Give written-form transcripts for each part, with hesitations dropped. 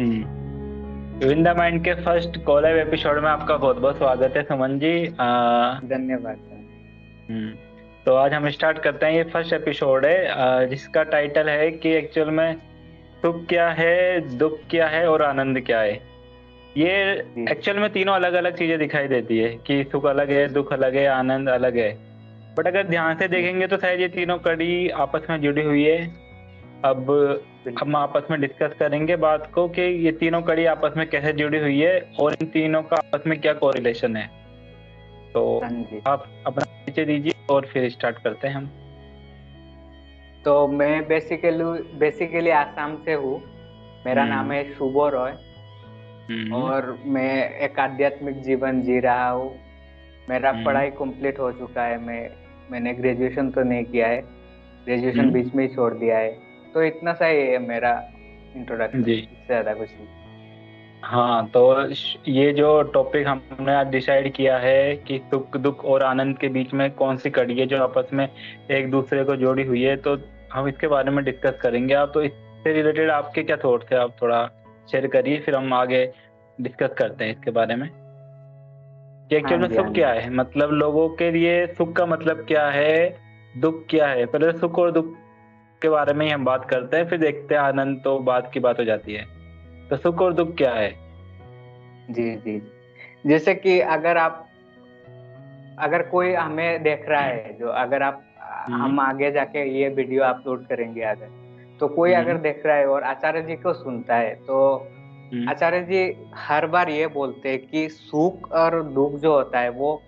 Win the mind के first caller episode में आपका बहुत बहुत स्वागत है सुमन जी। धन्यवाद सर। हम्म, तो आज हम स्टार्ट करते हैं। ये फर्स्ट एपिसोड है जिसका टाइटल है कि एक्चुअल में सुख क्या है, दुख क्या है और आनंद क्या है। ये जी एक्चुअल में तीनों अलग अलग चीजें दिखाई देती है कि सुख अलग है, दुख अलग है, आनंद अलग है। बट अगर ध्यान से जी देखेंगे तो शायद ये तीनों कड़ी आपस में जुड़ी हुई है। अब हम बिल्कुल। आपस में डिस्कस करेंगे बात को कि ये तीनों कड़ी आपस में कैसे जुड़ी हुई है और इन तीनों का आपस में क्या कोरिलेशन है। तो हाँ जी। आप अपना परिचय दीजिए और फिर स्टार्ट करते हैं हम। तो मैं बेसिकली आसाम से हूँ। मेरा नाम हम्म। है शुभो रॉय। हम्म। और मैं एक आध्यात्मिक जीवन जी रहा हूँ। मेरा हम्म। पढ़ाई कंप्लीट हो चुका है। मैंने ग्रेजुएशन तो नहीं किया है। ग्रेजुएशन हम्म। बीच में ही छोड़ दिया है। तो इतना सा ही है मेरा इंट्रोडक्शन, जी। इससे ज्यादा कुछ नहीं। हाँ, तो ये जो टॉपिक हमने आज डिसाइड किया है कि सुख दुख और आनंद के बीच में कौन सी कड़ी है जो आपस में एक दूसरे को जोड़ी हुई है, तो हम इसके बारे में डिस्कस करेंगे। आप तो इससे रिलेटेड आपके क्या थॉट्स है, आप थोड़ा शेयर करिए, फिर हम आगे डिस्कस करते हैं इसके बारे में कि हाँ एक्चुअल में जी, हाँ सुख क्या जी। है। मतलब लोगों के लिए सुख का मतलब क्या है, दुख क्या है। पहले सुख और दुख के बारे में ही हम बात करते हैं, फिर देखते हैं आनंद तो बात की बात हो जाती है। तो सुख और दुख क्या है। जी जी। जैसे कि अगर कोई हमें देख रहा है, जो अगर आप हम्म। हम आगे जाके ये वीडियो अपलोड करेंगे अगर, तो कोई हम्म। अगर देख रहा है और आचार्य जी को सुनता है, तो हम्म। आचार्य जी हर बार ये बोलते हैं कि सुख और दुख जो होता है वो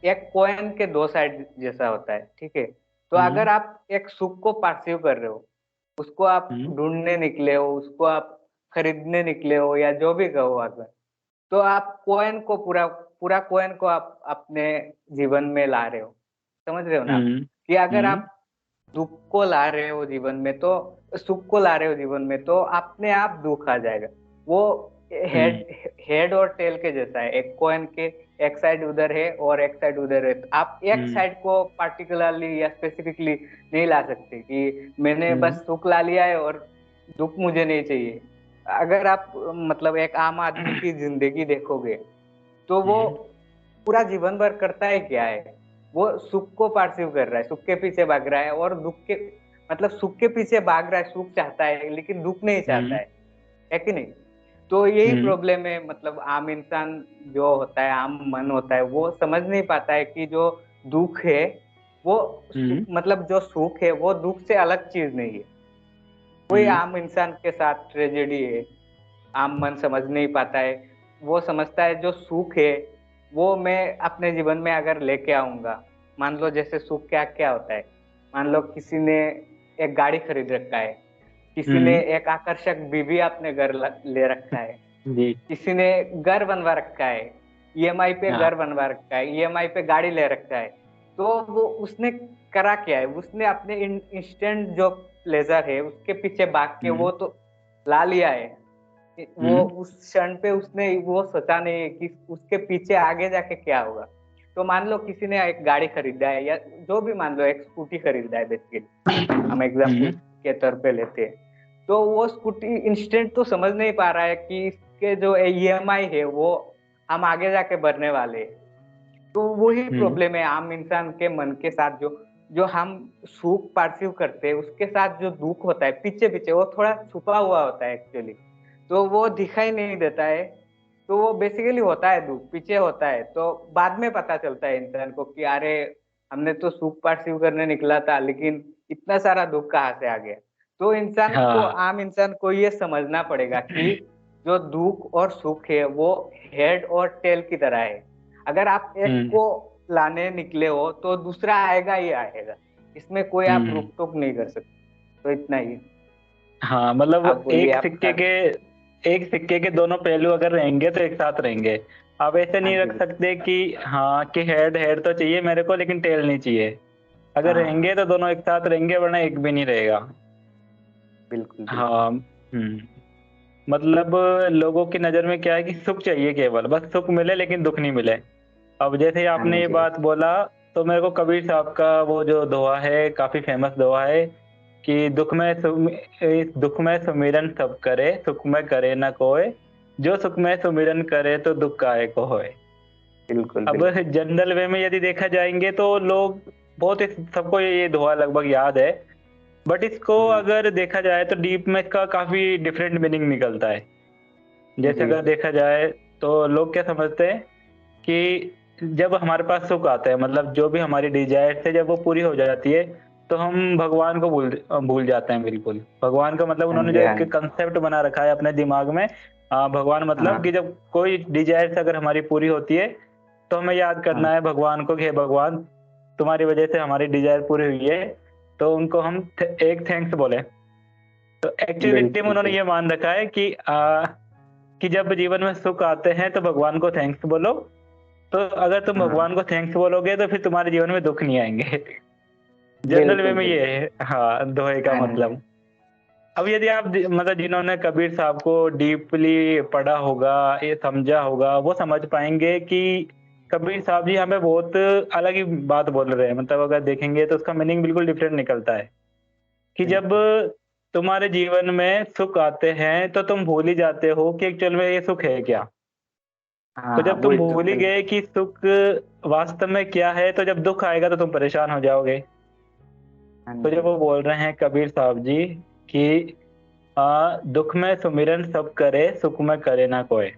एक कॉइन के दो साइड जैसा होता है, ठीक है। तो हम्म। अगर आप एक सुख को परसीव कर रहे हो, उसको आप हम्म। ढूंढने निकले हो, उसको आप खरीदने निकले हो, या जो भी कहो अगर, तो आप कॉइन को पूरा पूरा कॉइन को आप अपने जीवन में ला रहे हो। समझ रहे हो ना आप? हम्म। कि अगर हम्म। आप दुख को ला रहे हो जीवन में, तो सुख को ला रहे हो जीवन में, तो अपने आप दुख आ जाएगा। वो हम्म। हेड हेड और टेल के जैसा है। एक कॉइन के एक साइड उधर है और एक साइड उधर है। तो आप एक हम्म। साइड को पार्टिकुलरली या स्पेसिफिकली नहीं ला सकते कि मैंने हम्म। बस सुख ला लिया है और दुख मुझे नहीं चाहिए। अगर आप मतलब एक आम आदमी की जिंदगी देखोगे, तो वो हम्म। पूरा जीवन भर करता है क्या है? वो सुख को परसीव कर रहा है, सुख के पीछे भाग रहा है, और दुख के मतलब सुख के पीछे भाग रहा है, सुख चाहता है लेकिन दुख नहीं चाहता हम्म। है कि नहीं? तो यही हम्म। प्रॉब्लम है। मतलब आम इंसान जो होता है, आम मन होता है, वो समझ नहीं पाता है कि जो दुख है वो हम्म। मतलब जो सुख है वो दुख से अलग चीज नहीं है। कोई हम्म। आम इंसान के साथ ट्रेजेडी है, आम मन समझ नहीं पाता है। वो समझता है जो सुख है वो मैं अपने जीवन में अगर लेके आऊंगा। मान लो जैसे सुख क्या क्या होता है। मान लो किसी ने एक गाड़ी खरीद रखा है, किसी ने हम्म। एक आकर्षक बीवी अपने घर ले रखा है, जी। किसी ने घर बनवा रखा है, ईएमआई पे हाँ। घर बनवा रखा है, ईएमआई पे गाड़ी ले रखा है। तो वो उसने करा क्या है? उसने अपने इंस्टेंट जो प्लेजर है उसके पीछे भाग के हम्म। वो तो ला लिया है। वो हम्म। उस क्षण पे उसने वो सोचा नहीं है कि उसके पीछे आगे जाके क्या होगा। तो मान लो किसी ने एक गाड़ी खरीदा है, या जो भी, मान लो एक स्कूटी खरीदा है बेसिकली, हम एग्जाम्पल हम्म। के तौर पे लेते हैं। तो वो स्कूटी इंस्टेंट तो समझ नहीं पा रहा है कि इसके जो ईएमआई है वो हम आगे जाके भरने वाले हैं। तो वही हम्म। प्रॉब्लम है आम इंसान के मन के साथ। जो जो हम सुख परसीव करते हैं उसके साथ जो दुख होता है पीछे पीछे, वो थोड़ा छुपा हुआ होता है एक्चुअली। तो वो दिखाई नहीं देता है। तो वो बेसिकली होता है दुख पीछे होता है, तो बाद में पता चलता है इंसान को कि अरे, हमने तो सुख परसीव करने निकला था लेकिन इतना सारा दुख कहाँ से आ गया। तो हाँ। आम इंसान को ये समझना पड़ेगा कि जो दुख और सुख है वो हेड और टेल की तरह है। अगर आप एक हम्म। को लाने निकले हो तो दूसरा आएगा ही आएगा। इसमें कोई आप हम्म। रोक टोक नहीं कर सकते। तो इतना ही। हाँ, आप मतलब बोलिए आपका। एक सिक्के के दोनों पहलू अगर रहेंगे तो एक साथ रहेंगे। आप ऐसे हाँ नहीं जी, रख सकते कि हाँ कि हेड हेड तो चाहिए मेरे को लेकिन टेल नहीं चाहिए। अगर रहेंगे हाँ तो दोनों एक साथ रहेंगे, वरना एक भी नहीं रहेगा। बिल्कुल बिल्कुल। हाँ। मतलब लोगों की नजर में क्या है कि सुख चाहिए, केवल बस सुख मिले लेकिन दुख नहीं मिले। अब जैसे ही हाँ आपने ये जी। बात बोला, तो मेरे को कबीर साहब का वो जो दोहा है, काफी फेमस दोहा है कि दुख में सुमिरन सब करे, सुख में करे न कोय, जो सुख में सुमिरन करे तो दुख काहे को होए। बिल्कुल अब बिल्कुल। जनरल वे में यदि देखा जाएंगे तो लोग बहुत सबको ये दोहा लगभग याद है, बट इसको हाँ अगर देखा जाए तो डीप में इसका काफी डिफरेंट मीनिंग निकलता है। जैसे जी अगर देखा जाए तो लोग क्या समझते हैं कि जब हमारे पास सुख आता है, मतलब जो भी हमारी डिजायर है जब वो पूरी हो जाती है, तो हम भगवान को भूल भूल जाते हैं बिल्कुल। भगवान का मतलब हाँ उन्होंने जो जी हाँ एक जी। कंसेप्ट बना रखा है अपने दिमाग में, भगवान मतलब कि हाँ जब कोई डिजायर अगर हमारी पूरी होती है तो हमें याद हाँ करना है भगवान को कि हे भगवान, तुम्हारी वजह से हमारी डिजायर पूरी हुई है, तो उनको हम एक थैंक्स बोले। तो एक्चुअलिटी में बिल्कुल उन्होंने बिल्कुल। ये मान रखा है कि जब जीवन में सुख आते हैं तो भगवान को थैंक्स बोलो। तो अगर तुम हाँ भगवान को थैंक्स बोलोगे तो फिर तुम्हारे जीवन में दुख नहीं आएंगे। जनरल वे बिल्कुल में ये बिल्कुल। है, हाँ, दोहे का हाँ जी। मतलब। अब यदि आप मतलब जिन्होंने कबीर साहब को डीपली पढ़ा होगा, ये समझा होगा, वो समझ पाएंगे कि कबीर साहब जी यहाँ पे बहुत अलग ही बात बोल रहे हैं। मतलब अगर देखेंगे तो उसका मीनिंग बिल्कुल डिफरेंट निकलता है कि जब बिल्कुल। तुम्हारे जीवन में सुख आते हैं तो तुम भूल ही जाते हो कि एक्चुअल में ये सुख है क्या। तो हाँ जब तुम वही तो भूल ही बिल्कुल। गए कि सुख वास्तव में क्या है, तो जब दुख आएगा तो तुम परेशान हो जाओगे। हाँ तो जब जी। वो बोल रहे हैं कबीर साहब जी कि दुख में सुमिरन सब करे, सुख में करे ना कोई।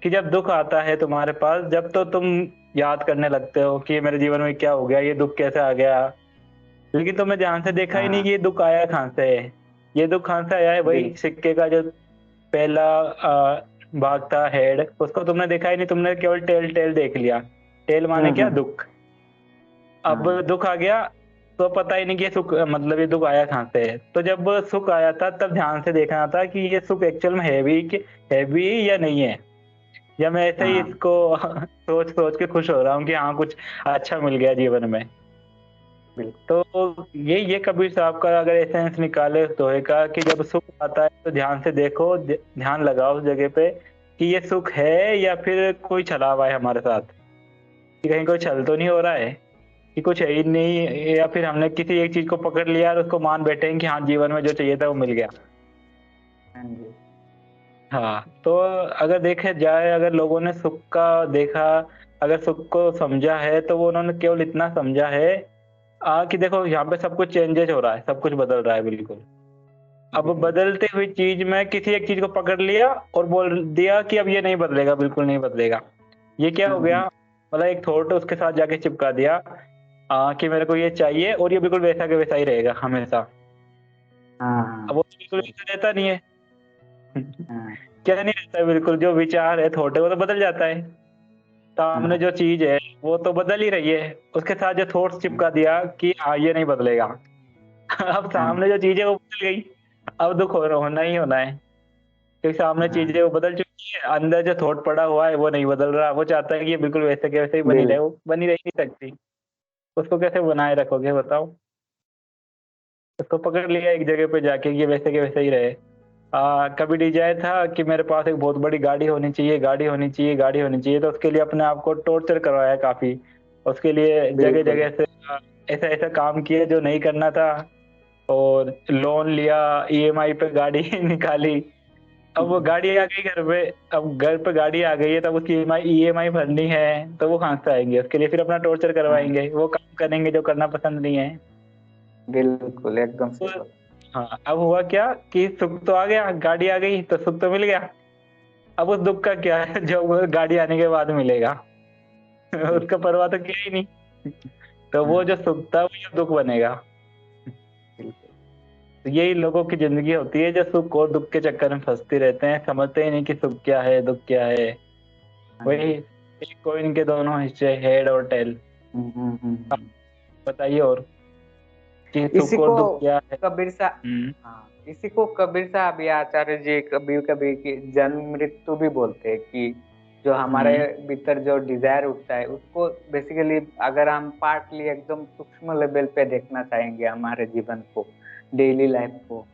कि जब दुख आता है तुम्हारे पास, जब तो तुम याद करने लगते हो कि मेरे जीवन में क्या हो गया, ये दुख कैसे आ गया, लेकिन तुमने ध्यान से देखा ही नहीं हाँ कि ये दुख आया कहाँ से है। ये दुख कहाँ से आया है, वही बिल्कुल। सिक्के का जो पहला भाग था, हेड, उसको तुमने देखा ही नहीं, तुमने केवल टेल टेल देख लिया। टेल माने क्या, हम्म। दुख। अब हाँ दुख आ गया तो पता ही नहीं कि ये सुख, मतलब ये दुख आया कहाँ से है। तो जब सुख आया था तब ध्यान से देखना था कि ये सुख एक्चुअल में है भी या नहीं है, या मैं ऐसे ही हाँ इसको सोच सोच के खुश हो रहा हूँ कि हाँ कुछ अच्छा मिल गया जीवन में। बिल्कुल। तो ये कबीर साहब का अगर एसेंस निकाले तो है का कि जब सुख आता है तो ध्यान से देखो, ध्यान लगाओ उस जगह पे कि ये सुख है या फिर कोई छलावा है हमारे साथ, कि कहीं कोई छल तो नहीं हो रहा है, कि कुछ है ही नहीं, या फिर हमने किसी एक चीज को पकड़ लिया और उसको मान बैठे हैं कि हाँ जीवन में जो चाहिए था वो मिल गया। हाँ जी। हाँ, तो अगर देखा जाए, अगर लोगों ने सुख का देखा, अगर सुख को समझा है, तो वो उन्होंने केवल इतना समझा है कि देखो यहाँ पे सब कुछ चेंजेस हो रहा है, सब कुछ बदल रहा है बिल्कुल। अब बिल्कुल। बदलते हुई चीज में किसी एक चीज को पकड़ लिया और बोल दिया कि अब ये नहीं बदलेगा, बिल्कुल नहीं बदलेगा। ये क्या हो गया, हम्म। मतलब एक थॉट उसके साथ जाके चिपका दिया कि मेरे को ये चाहिए और ये बिल्कुल वैसा के वैसा ही रहेगा हमेशा। हाँ अब वो हाँ बिल्कुल वैसा रहता नहीं है। हाँ क्या नहीं रहता है, बिल्कुल जो विचार है, थॉट है, वो तो बदल जाता है। सामने हाँ। जो चीज है वो तो बदल ही रही है, उसके साथ जो थॉट्स चिपका दिया कि हाँ ये नहीं बदलेगा। अब हाँ सामने जो चीज है वो बदल गई, अब दुख होना ही होना है, क्योंकि सामने चीजें हाँ वो बदल चुकी है, अंदर जो थॉट पड़ा हुआ है वो नहीं बदल रहा। वो चाहता है कि ये बिल्कुल वैसे के वैसे ही बनी रहे, बिल वो बनी रह नहीं सकती। उसको कैसे बनाए रखोगे बताओ। उसको पकड़ लिया एक जगह पे जाके कि ये वैसे के वैसे ही रहे। कभी डिजायर था कि मेरे पास एक बहुत बड़ी गाड़ी होनी चाहिए, गाड़ी होनी चाहिए, गाड़ी होनी चाहिए, तो उसके लिए अपने आप को टॉर्चर करवाया काफी। उसके लिए जगह बिल्कुल। जगह से ऐसा ऐसा काम किए जो नहीं करना था, और लोन लिया, ईएमआई पे गाड़ी निकाली। अब वो गाड़ी आ गई घर पे, अब घर पे गाड़ी आ गई है, तब उसकी ईएमआई भरनी है, तो वो कहाँ से आएंगे, उसके लिए फिर अपना टॉर्चर हाँ करवाएंगे, वो काम करेंगे जो करना पसंद नहीं है। बिल्कुल एकदम तो सही बात। हाँ, अब हुआ क्या कि सुख तो आ गया, गाड़ी आ गई तो सुख तो मिल गया। अब उस दुख का क्या है जो वो गाड़ी आने के बाद मिलेगा। उसका बिल्कुल। परवाह तो किया ही नहीं। तो वो जो हाँ सुख था वो ये दुख बनेगा। बिल्कुल। तो यही लोगों की जिंदगी होती है, जो सुख और दुख के चक्कर में फंसते रहते हैं, समझते ही नहीं कि सुख क्या है, दुख क्या है। हाँ वही जी। एक कॉइन के दोनों हिस्से, हेड और टेल। आप हम्म। बताइए और कि इसी सुख और को दुख क्या है। कबीर सा हम्म। हाँ इसी को कबीर साहब या आचार्य जी कबीर कबीर की जन्म मृत्यु भी बोलते हैं कि जो हमारे हम्म। भीतर जो डिजायर उठता है उसको बेसिकली अगर हम पार्टली एकदम सूक्ष्म लेवल पे देखना चाहेंगे हमारे जीवन को, डेली लाइफ को,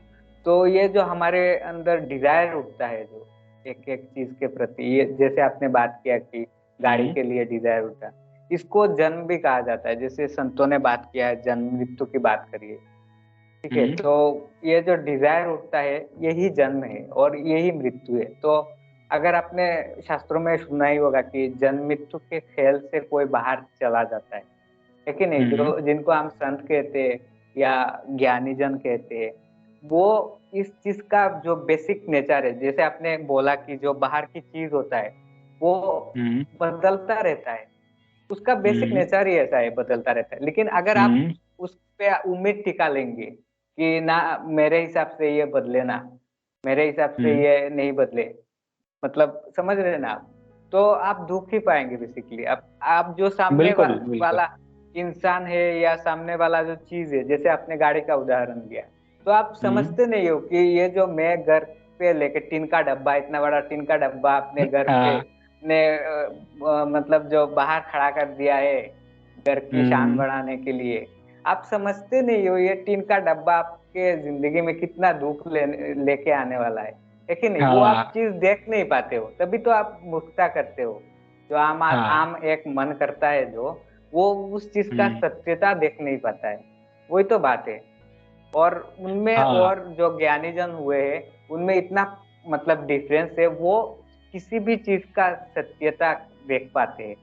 तो ये जो हमारे अंदर डिजायर उठता है जो एक एक चीज के प्रति, ये जैसे आपने बात किया कि गाड़ी हम्म। के लिए डिजायर उठा, इसको जन्म भी कहा जाता है। जैसे संतों ने बात किया है, जन्म मृत्यु की बात करिए, ठीक है, तो ये जो डिजायर उठता है यही जन्म है और यही मृत्यु है। तो अगर आपने शास्त्रों में सुना ही होगा कि जन्म मृत्यु के खेल से कोई बाहर चला जाता है कि नहीं? हम्म जो जिनको हम संत कहते हैं या ज्ञानी जन कहते हैं, वो इस चीज का जो बेसिक नेचर है, जैसे आपने बोला कि जो बाहर की चीज होता है वो हम्म बदलता रहता है, उसका बेसिक हम्म नेचर ही ऐसा है, बदलता रहता है। लेकिन अगर आप हम्म उस पे उम्मीद टिका लेंगे कि ना मेरे हिसाब से ये बदले, ना मेरे हिसाब से हम्म, ये नहीं बदले, मतलब समझ रहे हैं ना आप, तो आप दुख ही पाएंगे बेसिकली। आप जो सामने बिल्कुल बिल्कुल। वाला इंसान है या सामने वाला जो चीज है, जैसे आपने गाड़ी का उदाहरण दिया, तो आप हम्म समझते नहीं हो कि ये जो मैं घर पे लेके टीन का डब्बा, इतना बड़ा टीन का डब्बा अपने घर पे हाँ। ने मतलब जो बाहर खड़ा कर दिया है घर की शान हम्म बढ़ाने के लिए, आप समझते नहीं हो ये टीन का डब्बा आपके जिंदगी में कितना दुख लेके आने वाला है कि नहीं? वो आप हाँ चीज देख नहीं पाते हो, तभी तो आप मूर्खता करते हो। जो आम हाँ। आम एक मन करता है जो, वो उस चीज का हम्म सत्यता देख नहीं पाता है। वही तो बात है। और उनमें हाँ। और जो ज्ञानी जन हुए हैं उनमें इतना मतलब डिफरेंस है, वो किसी भी चीज का सत्यता देख पाते हैं।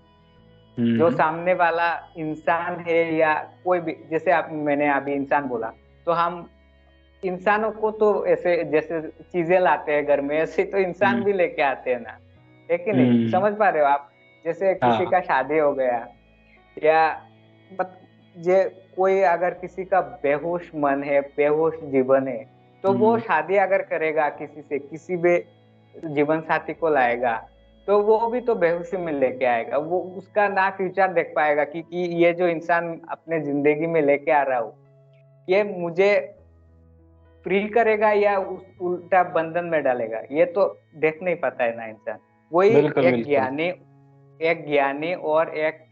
जो हम्म सामने वाला इंसान है या कोई भी, जैसे आप मैंने अभी इंसान बोला, तो हम इंसानों को तो ऐसे जैसे चीजें लाते हैं घर में, ऐसे तो इंसान हम्म भी लेके आते हैं ना, है कि नहीं? हम्म, समझ पा रहे हो आप? जैसे किसी हाँ। का शादी हो गया या मत ये कोई अगर किसी का बेहोश मन है, बेहोश जीवन है, तो वो हम्म शादी अगर करेगा किसी से, किसी भी जीवन साथी को लाएगा, तो वो भी तो बेहोशी में लेके आएगा। वो उसका ना फ्यूचर देख पाएगा कि ये जो इंसान अपने जिंदगी में लेके आ रहा हूँ, ये मुझे फ्री करेगा या उल्टा बंधन में डालेगा, ये तो देख नहीं पाता है ना इंसान। वही बिल्कुल एक बिल्कुल। ज्ञानी, एक ज्ञानी और एक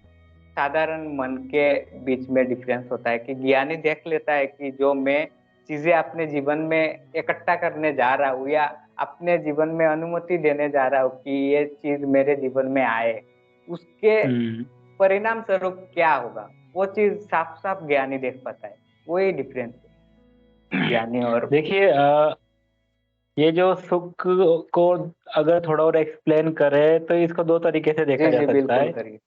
साधारण मन के बीच में डिफरेंस होता है कि ज्ञानी देख लेता है कि जो मैं चीजें अपने जीवन में इकट्ठा करने जा रहा हूँ या अपने जीवन में अनुमति देने जा रहा हूँ कि ये चीज मेरे जीवन में आए, उसके हम्म परिणाम स्वरूप क्या होगा, वो चीज साफ साफ ज्ञानी देख पाता है। वही डिफरेंस है ज्ञानी और। देखिए, ये जो सुख को अगर थोड़ा और एक्सप्लेन करें तो इसको दो तरीके से देखा जी जा जी सकता बिल्कुल है। करिए।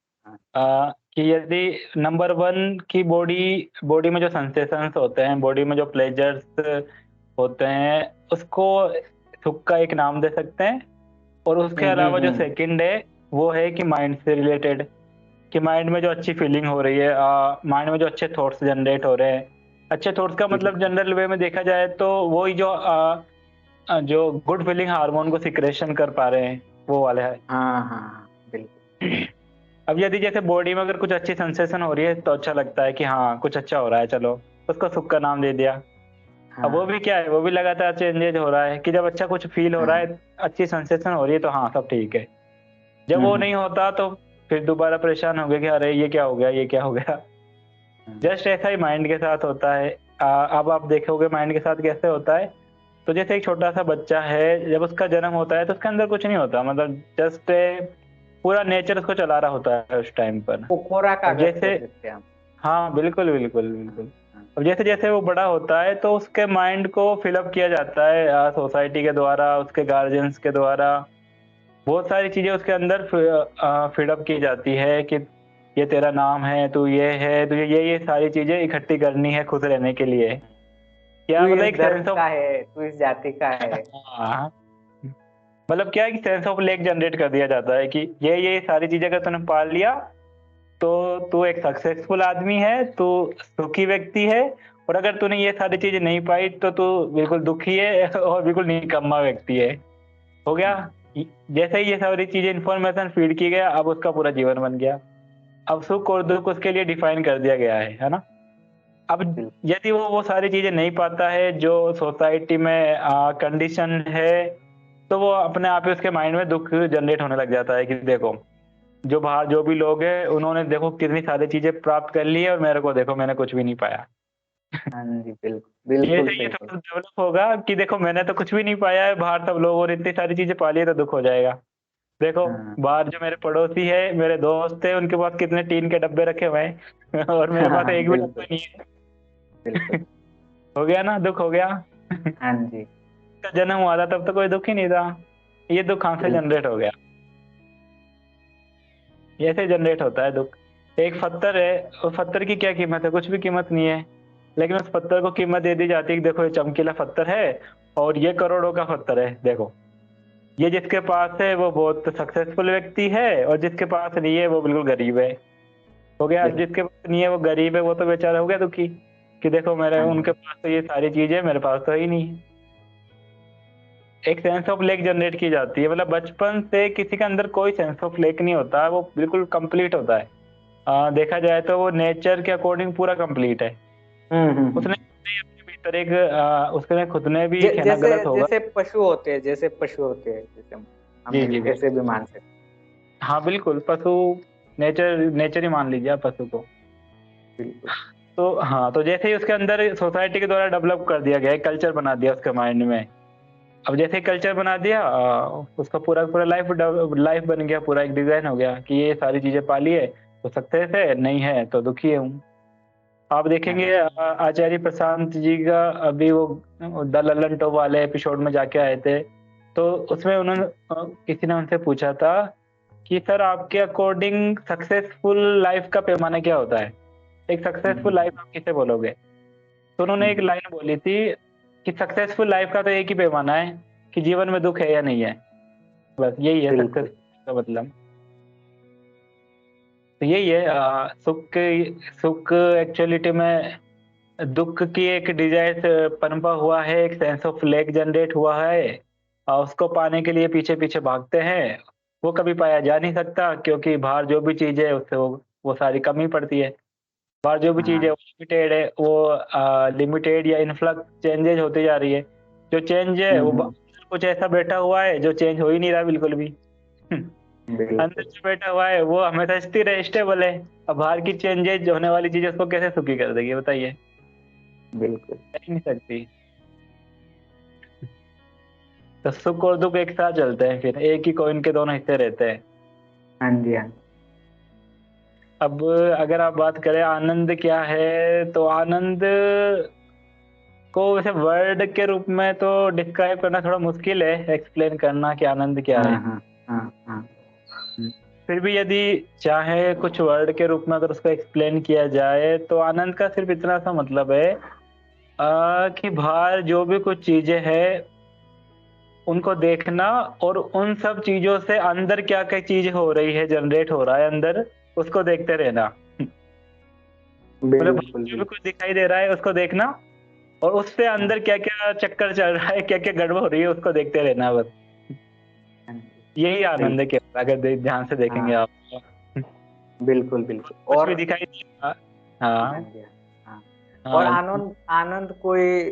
हाँ। कि यदि नंबर वन की बॉडी बॉडी में जो सेंसेशंस होते हैं, बॉडी में जो प्लेजर्स होते हैं, उसको सुख का एक नाम दे सकते हैं। और उसके अलावा जो हम्म। सेकंड है वो है कि माइंड से रिलेटेड, कि माइंड में जो अच्छी फीलिंग हो रही है, माइंड में जो अच्छे थॉट्स जनरेट हो रहे हैं। अच्छे थॉट्स का मतलब बिल्कुल। जनरल वे में देखा जाए तो वही जो गुड फीलिंग हार्मोन को सिक्रेशन कर पा रहे हैं, वो वाले है। हाँ हाँ हाँ, बिल्कुल। अब यदि जैसे बॉडी में अगर कुछ अच्छी सेंसेशन हो रही है तो अच्छा लगता है कि हाँ कुछ अच्छा हो रहा है, चलो उसको सुख का नाम दे दिया। अब वो हाँ भी क्या है, वो भी लगातार चेंजेज हो रहा है कि जब अच्छा कुछ फील हो रहा हाँ। है, अच्छी सेंसेशन हो रही है तो हाँ सब ठीक है। जब वो हम्म। नहीं होता तो फिर दोबारा परेशान हो गए कि अरे ये क्या हो गया, ये क्या हो गया। हम्म। जस्ट ऐसा ही माइंड के साथ होता है। अब आप देखोगे माइंड के साथ कैसे होता है। तो जैसे एक छोटा सा बच्चा है, जब उसका जन्म होता है तो उसके अंदर कुछ नहीं होता, मतलब जस्ट पूरा नेचर उसको चला रहा होता है उस टाइम पर। पोखोरा अब कागज जैसे, कह सकते हैं हम। हाँ बिल्कुल बिल्कुल हाँ बिल्कुल। हाँ। अब जैसे जैसे वो बड़ा होता है तो उसके माइंड को फिलअप किया जाता है सोसाइटी के द्वारा, उसके गार्जियंस के द्वारा। बहुत सारी चीजें उसके अंदर फिडअप की जाती है कि ये तेरा नाम है, तू ये है, तुझे ये सारी चीजें इकट्ठी करनी है खुश रहने के लिए। तू क्या मतलब इस एक धर्म सेंस का ऑफ, है, तू इस जाति का है। हाँ, मतलब क्या है कि सेंस ऑफ लेक जनरेट कर दिया जाता है कि ये सारी चीजें अगर तूने पा लिया तो तू एक सक्सेसफुल आदमी है, तू सुखी व्यक्ति है। और अगर तूने ये सारी चीजें नहीं पाई तो तू बिल्कुल दुखी है और बिल्कुल निकम्मा व्यक्ति है। हो गया। हाँ जैसे ही ये सारी चीजें इंफॉर्मेशन फीड की गया, अब उसका पूरा जीवन बन गया। अब सुख और दुख उसके लिए डिफाइन कर दिया गया है ना। अब बिल्कुल। यदि वो सारी चीजें नहीं पाता है जो सोसाइटी में कंडीशन है, तो वो अपने आप ही उसके माइंड में दुख जनरेट होने लग जाता है कि देखो जो बाहर जो भी लोग हैं उन्होंने देखो कितनी सारी चीजें प्राप्त कर ली है और मेरे को देखो मैंने कुछ भी नहीं पाया। हाँ जी बिल्कुल, ये बिल्कुल से ये सही है। थोड़ा डेवलप होगा कि देखो मैंने तो कुछ भी नहीं पाया है, बाहर सब लोगों ने इतनी सारी चीजें पा ली है, तो दुख हो जाएगा। देखो हाँ बाहर जो मेरे पड़ोसी है, मेरे दोस्त है, उनके पास कितने टीन के डब्बे रखे हुए हैं और मेरे पास हाँ एक भी डब्बा बिल्कुल नहीं बिल्कुल। है। हो गया ना, दुख हो गया। हाँ जी। का जन्म हुआ था तब तो कोई दुख ही नहीं था, ये दुख कहाँ से बिल्कुल। जनरेट हो गया? ये ऐसे जनरेट होता है दुख। एक पत्थर है, और पत्थर की क्या कीमत है? कुछ भी कीमत नहीं है, लेकिन उस पत्थर को कीमत दे दी जाती है कि देखो ये चमकीला पत्थर है, और ये करोड़ों का पत्थर है, देखो। ये जिसके पास है वो बहुत सक्सेसफुल व्यक्ति है, और जिसके पास नहीं है वो बिल्कुल गरीब है। हो गया, बिल्कुल। जिसके पास नहीं है वो गरीब है, वो तो बेचारा हो गया दुखी, कि देखो मेरे हाँ उनके जी। पास तो ये सारी चीजें है, मेरे पास तो ही नहीं है। एक सेंस ऑफ लेक जनरेट की जाती है, मतलब बचपन से किसी के अंदर कोई सेंस ऑफ लेक नहीं होता, वो बिल्कुल कंप्लीट होता है। देखा जाए तो वो नेचर के अकॉर्डिंग पूरा कंप्लीट है। हम्म। उसने अपने भीतर एक उसने खुद ने भी कहना जैसे गलत होगा। जैसे पशु होते हैं, जैसे पशु होते हैं, जैसे हम जी जी ऐसे बिल्कुल। भी मान सकते हाँ बिल्कुल, पशु, नेचर नेचर ही मान लीजिए आप पशु को। हैं। बिल्कुल। तो हाँ, तो जैसे ही उसके अंदर सोसाइटी के द्वारा डेवलप कर दिया गया, कल्चर बना दिया उसके माइंड में। अब जैसे कल्चर बना दिया, उसका पूरा पूरा लाइफ लाइफ बन गया, पूरा एक डिजाइन हो गया कि ये सारी चीजें पाली है तो सक्सेस है, नहीं है तो दुखी हूँ। आप हाँ देखेंगे जी। आचार्य प्रशांत जी का अभी वो द ललन टॉप वाले एपिसोड में जाके आए थे, तो उसमें उन्होंने किसी ने उनसे पूछा था कि सर आपके अकॉर्डिंग सक्सेसफुल लाइफ का पैमाना क्या होता है? एक सक्सेसफुल हम्म। लाइफ आप किसे बोलोगे? तो उन्होंने एक हम्म। लाइन बोली थी कि सक्सेसफुल लाइफ का तो एक ही पैमाना है कि जीवन में दुख है या नहीं है, बस यही है सक्सेस बिल्कुल। का मतलब। तो यही है सुख। सुख एक्चुअलिटी में दुख की एक डिजायर से पनपा हुआ है, एक सेंस ऑफ लेक जनरेट हुआ है, और उसको पाने के लिए पीछे पीछे भागते हैं। वो कभी पाया जा नहीं सकता, क्योंकि बाहर जो भी चीज है उससे वो सारी कमी पड़ती है। बाहर जो भी चीज है हाँ। वो लिमिटेड है, वो लिमिटेड या इनफ्लक्स चेंजेज होती जा रही है। जो चेंज है वो हम्म। कुछ ऐसा बैठा हुआ है जो चेंज हो ही नहीं रहा बिल्कुल भी। अंदर बिल्कुल। जो बैठा हुआ है वो हमेशा स्थिर है, स्टेबल है। अब बाहर की चेंजेज होने वाली चीज उसको कैसे सुखी कर देगी, बताइए? बिल्कुल। कर ही नहीं सकती। तो सुख और दुख एक साथ चलते हैं, फिर एक ही कॉइन के दोनों हिस्से रहते हैं। हाँ जी। हाँ। अब अगर आप बात करें आनंद क्या है, तो आनंद को वैसे वर्ड के रूप में तो डिस्क्राइब करना थोड़ा मुश्किल है, एक्सप्लेन करना कि आनंद क्या हाँ। है। हाँ। हाँ। हाँ। फिर भी यदि चाहे कुछ वर्ड के रूप में अगर उसको एक्सप्लेन किया जाए, तो आनंद का सिर्फ इतना सा मतलब है कि बाहर जो भी कुछ चीजें हैं उनको देखना, और उन सब चीजों से अंदर क्या क्या चीज हो रही है, जनरेट हो रहा है अंदर, उसको देखते रहना। मतलब बाहर बिल्कुल। जो भी बिल्कुल। कुछ दिखाई दे रहा है उसको देखना, और उससे हाँ। अंदर क्या क्या चक्कर चल रहा है, क्या क्या गड़बड़ हो रही है, उसको देखते रहना बस। हाँ जी। यही सही। आनंद है केवल, अगर ध्यान से देखेंगे हाँ। आप। बिल्कुल। बिल्कुल। कुछ और भी दिखाई नहीं देगा। हाँ हाँ जी। हाँ। और हाँ। आनंद आनंद कोई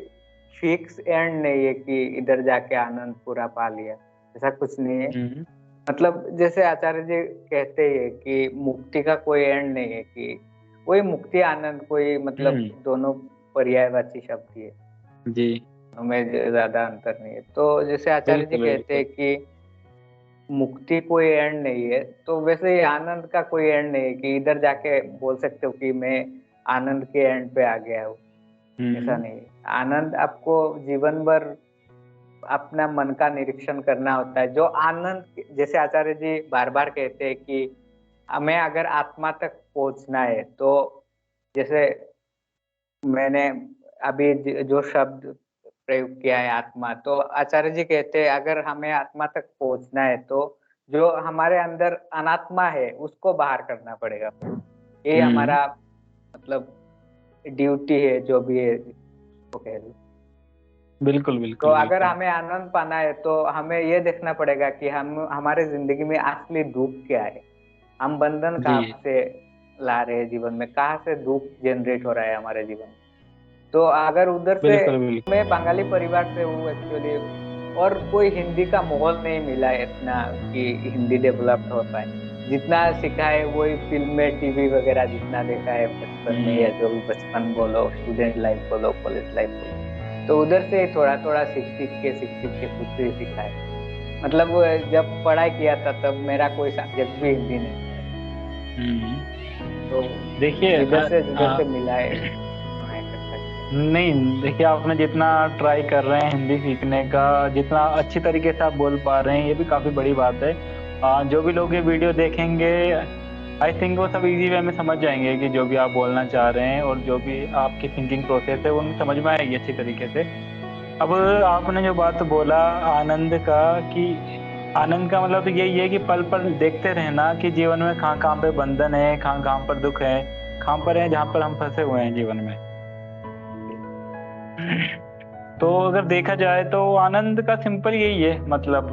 फिक्स एंड नहीं है कि इधर जाके आनंद पूरा पा लिया, ऐसा कुछ नहीं है। हम्म मतलब जैसे आचार्य जी कहते हैं कि मुक्ति का कोई एंड नहीं है, कि कोई मुक्ति आनंद कोई मतलब हम्म, दोनों पर्यायवाची शब्द ही है, जी हमें ज्यादा अंतर नहीं है। तो जैसे आचार्य जी बिल्कुल कहते बिल्कुल। हैं कि मुक्ति कोई एंड नहीं है, तो वैसे ही आनंद का कोई एंड नहीं है कि इधर जाके बोल सकते हो कि मैं आनंद के एंड पे आ गया हूँ। ऐसा हम्म नहीं है। आनंद आपको जीवन भर अपना मन का निरीक्षण करना होता है। जो आनंद, जैसे आचार्य जी बार बार कहते हैं कि हमें अगर आत्मा तक पहुंचना है, तो जैसे मैंने अभी जो शब्द प्रयोग किया है आत्मा, तो आचार्य जी कहते हैं अगर हमें आत्मा तक पहुंचना है तो जो हमारे अंदर अनात्मा है उसको बाहर करना पड़ेगा। ये हम्म, हमारा मतलब ड्यूटी है, जो भी है वो कह लो। बिल्कुल तो बिल्कुल अगर बिल्कुल। हमें आनंद पाना है तो हमें ये देखना पड़ेगा कि हम हमारे जिंदगी में असली दुख क्या है, हम बंधन जी कहाँ से ला रहे हैं जीवन में, कहाँ से दुख जनरेट हो रहा है हमारे जीवन में। तो अगर उधर से, बिल्कुल बिल्कुल। मैं बंगाली परिवार से हूँ एक्चुअली, और कोई हिंदी का माहौल नहीं मिला है इतना कि हिंदी डेवलप्ड हो पाए। जितना सीखा है वही फिल्म में, टीवी वगैरह जितना देखा है बचपन में, या हम्म जो भी बचपन बोलो, स्टूडेंट लाइफ बोलो, कॉलेज लाइफ बोलो, तो उधर से थोड़ा थोड़ा सीख सीख के खुद से ही सीखा है। मतलब वो जब पढ़ाई किया था तब मेरा कोई सब्जेक्ट भी हिंदी नहीं था, हम्म। तो देखिए जिधर से मिला है वहाँ इकट्ठा किया। नहीं देखिए, आपने जितना ट्राई कर रहे हैं हिंदी सीखने का, जितना अच्छी तरीके से आप बोल पा रहे हैं, ये भी काफी बड़ी बात है। जो भी लोग ये वीडियो देखेंगे, आई थिंक वो सब इजी वे में समझ जाएंगे कि जो भी आप बोलना चाह रहे हैं और जो भी आपकी थिंकिंग प्रोसेस है वो उन्हें समझ में आएगी अच्छी तरीके से। अब आपने जो बात बोला आनंद का, कि आनंद का मतलब तो यही है कि पल पल देखते रहना कि जीवन में कहाँ कहाँ पे बंधन है, कहाँ कहाँ पर दुख है, कहाँ पर है जहाँ पर हम फंसे हुए हैं जीवन में। तो अगर देखा जाए तो आनंद का सिंपल यही है, मतलब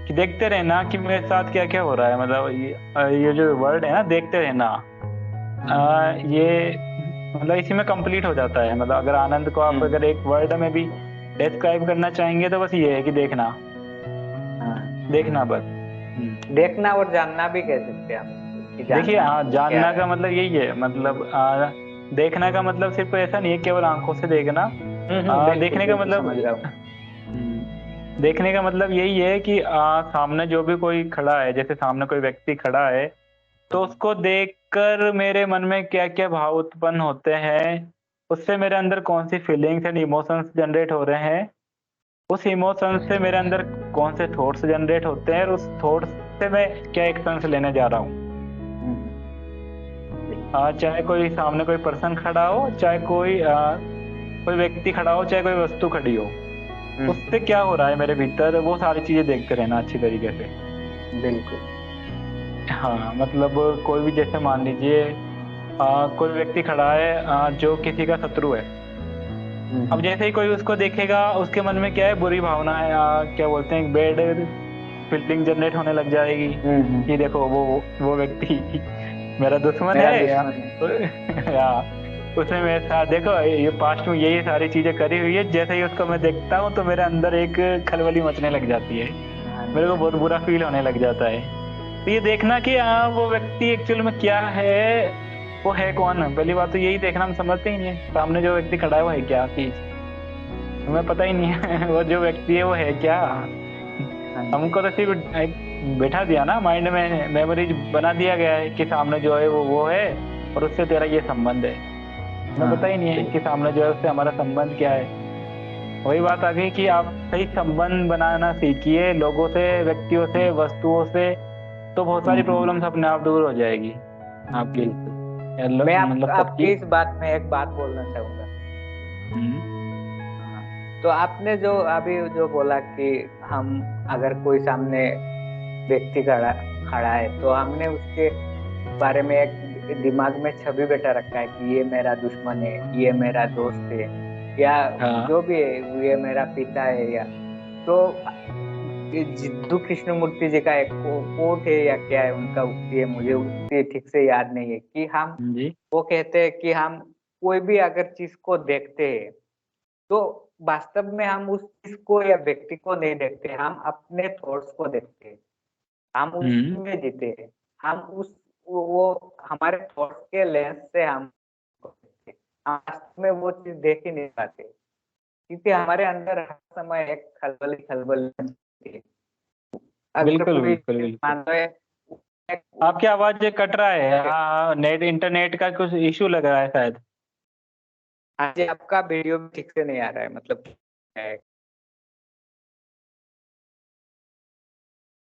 कि देखते रहना कि मेरे साथ क्या क्या हो रहा है। मतलब ये जो वर्ड है ना, देखते रहना, ये मतलब इसी में कंप्लीट हो जाता है। मतलब अगर आनंद को आप अगर एक वर्ड में भी डिस्क्राइब करना चाहेंगे तो बस ये है कि देखना, हाँ, देखना बस। देखना और जानना भी कह सकते हैं आप, कि देखिए, जानना हाँ, क्या जानना है। का मतलब यही है, मतलब देखना का मतलब सिर्फ ऐसा नहीं है केवल आंखों से देखना। बिल्कुल देखने का बिल्कुल मतलब समझ रहा हूँ। देखने का मतलब यही है कि सामने जो भी कोई खड़ा है, जैसे सामने कोई व्यक्ति खड़ा है, तो उसको देखकर मेरे मन में क्या क्या भाव उत्पन्न होते हैं, उससे मेरे अंदर कौन सी फीलिंग्स एंड इमोशंस जनरेट हो रहे हैं, उस इमोशंस से मेरे अंदर कौन से थॉट्स जनरेट होते हैं, और उस थॉट्स से मैं क्या एक्शंस लेने जा रहा हूँ। चाहे कोई सामने कोई पर्सन खड़ा हो, चाहे कोई व्यक्ति खड़ा हो, चाहे कोई वस्तु खड़ी हो, उससे क्या हो रहा है मेरे भीतर, वो सारी चीजें देखते रहना अच्छी तरीके से। बिल्कुल। हाँ, मतलब कोई भी, जैसे मान लीजिए कोई व्यक्ति खड़ा है जो किसी का शत्रु है। अब जैसे ही कोई उसको देखेगा, उसके मन में क्या है, बुरी भावना है, क्या बोलते हैं, बैड फीलिंग जनरेट होने लग जाएगी कि देखो वो व्यक्ति मेरा दुश्मन मेरा है, दुश्मन है। या उसने मेरे साथ, देखो ये पास्ट में यही सारी चीजें करी हुई है। जैसे ही उसको मैं देखता हूँ तो मेरे अंदर एक खलबली मचने लग जाती है, हाँ मेरे जी, को हाँ बहुत बुरा फील होने लग जाता है। तो ये देखना कि वो व्यक्ति एक्चुअल में क्या है, वो है कौन। पहली बात तो यही देखना, हम समझते ही नहीं है सामने जो व्यक्ति खड़ा है वो है क्या चीज, हमें पता ही नहीं है वो जो व्यक्ति है वो है क्या। हाँ जी। हमको तो सिर्फ एक बैठा दिया ना, माइंड में मेमोरीज बना दिया गया है कि सामने जो है वो है, और उससे तेरा ये संबंध है। हमें हाँ पता ही नहीं है कि बिल्कुल। सामने जो है उससे हमारा संबंध क्या है। वही बात आ गई कि आप सही संबंध बनाना सीखिए लोगों से, व्यक्तियों से, वस्तुओं से, तो बहुत सारी प्रॉब्लम्स अपने आप दूर हो जाएगी आपकी। बिल्कुल। मैं मतलब आपकी सबकी। इस बात में एक बात बोलना चाहूंगा। हम्म। हाँ, तो आपने जो अभी जो बोला कि हम अगर कोई सामने व्यक्ति खड़ा खड़ा है तो हमने उसके बारे में एक दिमाग में छवि बैठा रखा है कि ये मेरा दुश्मन है, ये मेरा दोस्त है, या हाँ। जो भी है, ये मेरा पिता है, या तो ये जिद्दू कृष्णमूर्ति जी का एक कोट है या क्या है उनका उक्ति है, मुझे उक्ति ठीक से याद नहीं है, कि हम, जी। वो कहते हैं कि हम कोई भी अगर चीज को देखते हैं तो वास्तव में हम उस चीज को या व्यक्ति को नहीं देखते, हम अपने थॉट्स को देखते हैं, हम हम्म। उसमें जीते हैं। हम उस वो हमारे थॉट्स के लेंस से हम देखते हैं। हम वास्तव में वो चीज देख ही नहीं पाते, क्योंकि हमारे अंदर हर समय एक खलबली खलबली होती है। अगर बिल्कुल कोई बिल्कुल चीज बिल्कुल। मान लो आपकी आवाज ये कट रहा है, हाँ, नेट इंटरनेट का कुछ इशू लग रहा है शायद। आज आपका वीडियो भी ठीक से नहीं आ रहा है, मतलब